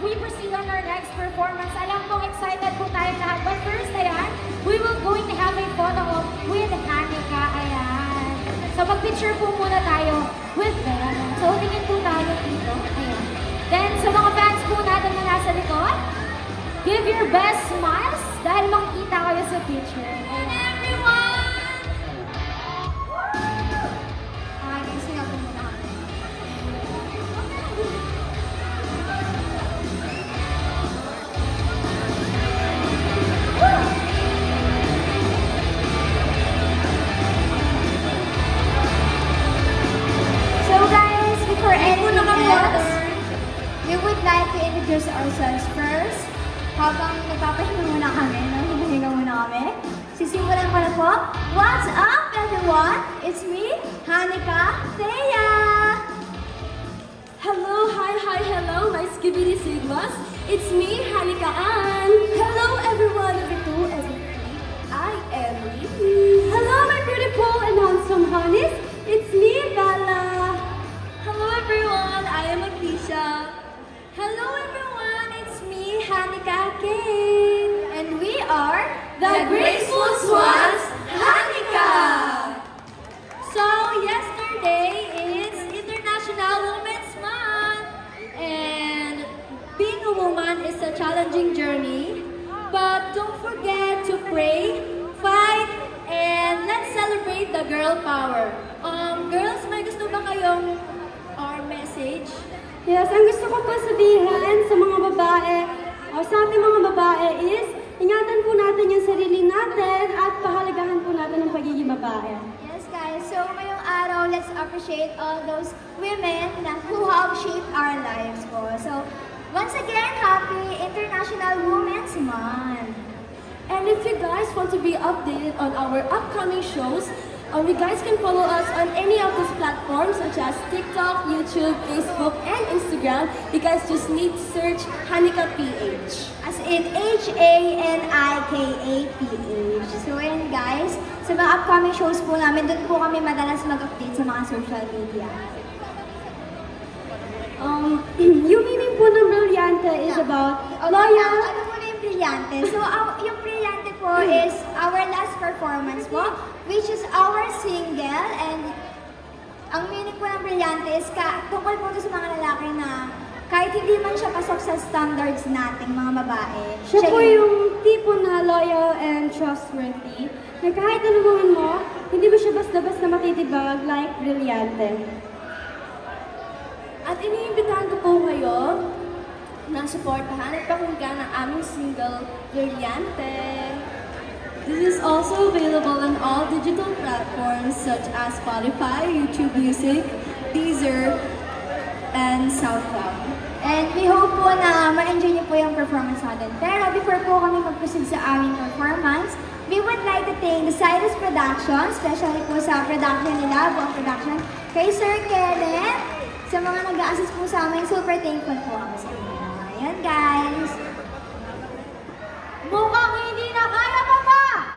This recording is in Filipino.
we proceed on our next performance, alam kong excited po tayo lahat. But first, ayan, we will going to have a photo op with Hanika. Ayan. So, mag-picture po muna tayo with them. So, tingin po tayo dito. Ayan. Then, sa mga fans po natin na nasa likod, give your best smiles dahil makikita kayo sa picture. Ayan. Everyone! We would like to introduce ourselves first. Habang nagpapahinga muna kami, nagpapahinga muna kami. Sisimulan ko na po. What's up, everyone? It's me, Hanika Thea. Hello, hi, hello, my Skibidi Sigmas. It's me, Hanika Ann. Hello, everyone, every I am Lee. Hello, my beautiful and handsome honeys. It's me, Bella. Hello, everyone, I am Akisha. Hello everyone, it's me, Hanika King. And we are the Graceful Swans, Hanika! So yesterday is International Women's Month. And being a woman is a challenging journey. But don't forget to pray, fight, and let's celebrate the girl power. Girls, may gusto ba kayong message? Yes, ang gusto ko po sabihin sa mga babae, o sa ating mga babae is, ingatan po natin yung sarili natin at pahalagahan po natin ang pagiging babae. Yes guys, so ngayong araw, let's appreciate all those women who have shaped our lives po. So, once again, happy International Women's Month! And if you guys want to be updated on our upcoming shows, you guys can follow us on any of these platforms such as TikTok, YouTube, Facebook, and Instagram. You guys just need to search Hanika PH. As in Hanikaph. So ayan guys, sa mga upcoming shows po namin, doon po kami madalas mag-update sa mga social media. Yung meaning po ng Brillante is about loyal. Ano po na yung Brillante? So yung Brillante po is our last performance po, which is our single, and ang meaning po ng Brillante is tungkol po sa mga lalaki na kahit hindi man siya pasok sa standards nating mga babae. Siya po yung tipo na loyal and trustworthy, na kahit anuman mo, hindi mo siya basta-basta matitibag like Brillante. At iniimbitahan ko po kayo na supportahan at pakinggan ang aming single, Brillante. This is also available on all digital platforms such as Spotify, YouTube Music, Deezer, and SoundCloud. And we hope po na ma-enjoy niyo po yung performance natin. Pero before po kami mag-proceed sa aming performance, we would like to thank the Cyrus Production, especially po sa production nila, buong production, kay Sir Kenneth, sa mga nag-a-assist po sa amin, super thankful po kami sa inyo. Ayan guys! Mukhang hindi na kaya